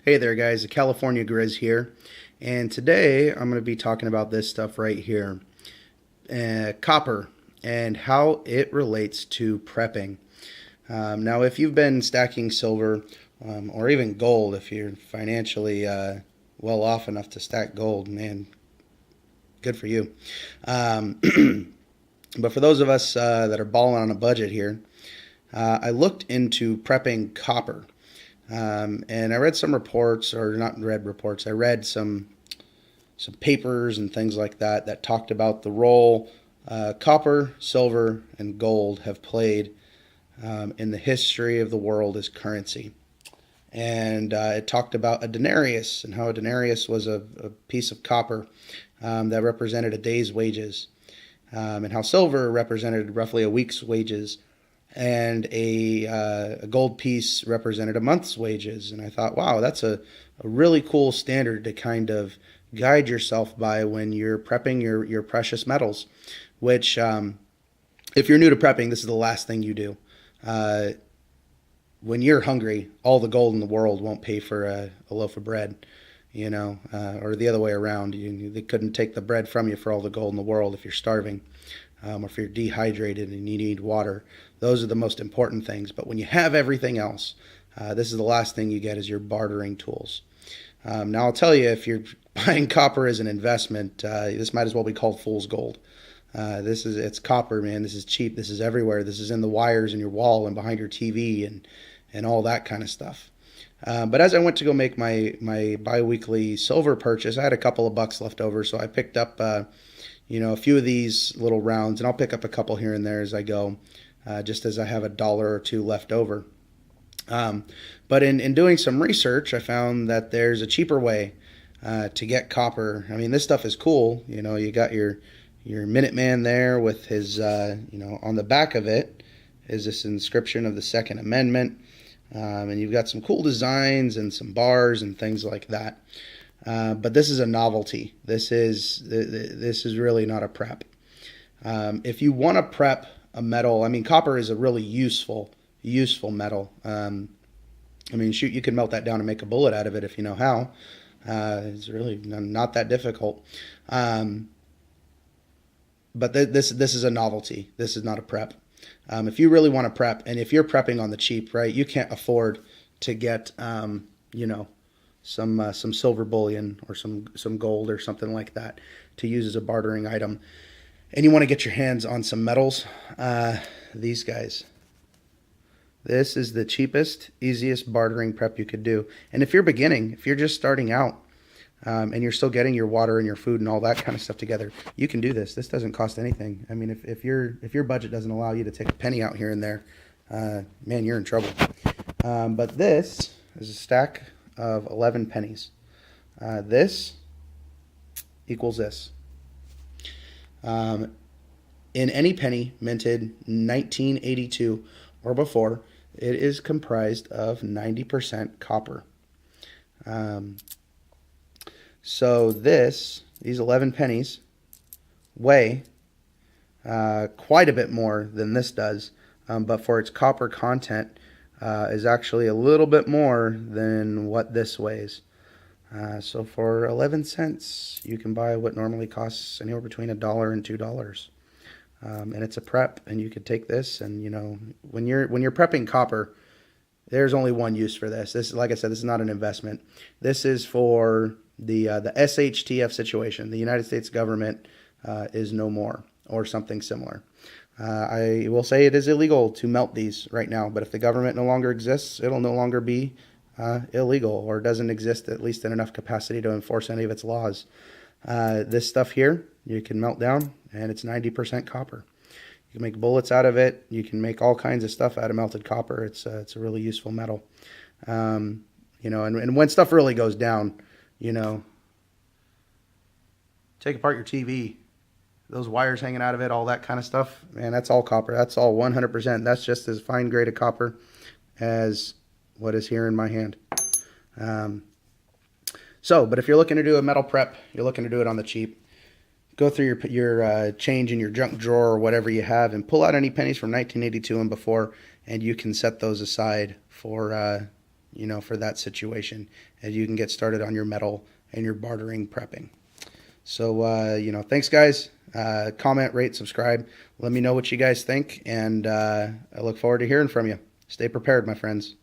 Hey there guys, the California Grizz here, and today I'm going to be talking about this stuff right here, copper, and how it relates to prepping. Now if you've been stacking silver, or even gold, if you're financially well off enough to stack gold, man, good for you. Um, but for those of us that are balling on a budget here, I looked into prepping copper. And I read some reports, or not read reports. I read some papers and things like that that talked about the role copper, silver, and gold have played in the history of the world as currency. And it talked about a denarius and how a denarius was a piece of copper that represented a day's wages, and how silver represented roughly a week's wages, and a gold piece represented a month's wages. And I thought, wow, that's a really cool standard to kind of guide yourself by when you're prepping your precious metals, which, if you're new to prepping, this is the last thing you do. Uh, when you're hungry, all the gold in the world won't pay for a loaf of bread, or the other way around. They couldn't take the bread from you for all the gold in the world if you're starving, or if you're dehydrated and you need water. Those are the most important things. But when you have everything else, this is the last thing you get is your bartering tools. Now I'll tell you, if you're buying copper as an investment, this might as well be called fool's gold. It's copper, man. This is cheap. This is everywhere. This is in the wires in your wall and behind your TV and all that kind of stuff. But as I went to go make my biweekly silver purchase, I had a couple of bucks left over, so I picked up a few of these little rounds, and I'll pick up a couple here and there as I go, just as I have a dollar or two left over. But in doing some research, I found that there's a cheaper way to get copper. I mean, this stuff is cool. You got your Minuteman there with his, on the back of it is this inscription of the Second Amendment. And you've got some cool designs and some bars and things like that. But this is a novelty. This is really not a prep. If you want to prep a metal, I mean, copper is a really useful metal. Shoot, you can melt that down and make a bullet out of it if you know how. It's really not that difficult. But this is a novelty. This is not a prep. If you really want to prep, and if you're prepping on the cheap, right, you can't afford to get, some silver bullion or some gold or something like that to use as a bartering item, and you want to get your hands on some metals, these guys. This is the cheapest, easiest bartering prep you could do. And if you're beginning, if you're just starting out, and you're still getting your water and your food and all that kind of stuff together, you can do this. This doesn't cost anything. I mean, if your budget doesn't allow you to take a penny out here and there, man, you're in trouble. But this is a stack of 11 pennies. This equals this. In any penny minted 1982 or before, it is comprised of 90% copper. So these 11 pennies weigh quite a bit more than this does, but for its copper content is actually a little bit more than what this weighs. So for 11 cents, you can buy what normally costs anywhere between $1 and $2. And it's a prep, and you could take this, and when you're prepping copper, there's only one use for this. This, like I said, this is not an investment. This is for the SHTF situation. The United States government is no more, or something similar. I will say it is illegal to melt these right now, but if the government no longer exists, it'll no longer be illegal, or doesn't exist at least in enough capacity to enforce any of its laws. This stuff here, you can melt down, and it's 90% copper. You can make bullets out of it. You can make all kinds of stuff out of melted copper. It's a really useful metal. And when stuff really goes down, take apart your TV, those wires hanging out of it, all that kind of stuff, man, that's all copper. That's all 100%. That's just as fine grade of copper as what is here in my hand. But if you're looking to do a metal prep, you're looking to do it on the cheap, go through your change in your junk drawer or whatever you have, and pull out any pennies from 1982 and before, and you can set those aside for for that situation, and you can get started on your metal and your bartering prepping. So, thanks, guys. Comment, rate, subscribe. Let me know what you guys think, and I look forward to hearing from you. Stay prepared, my friends.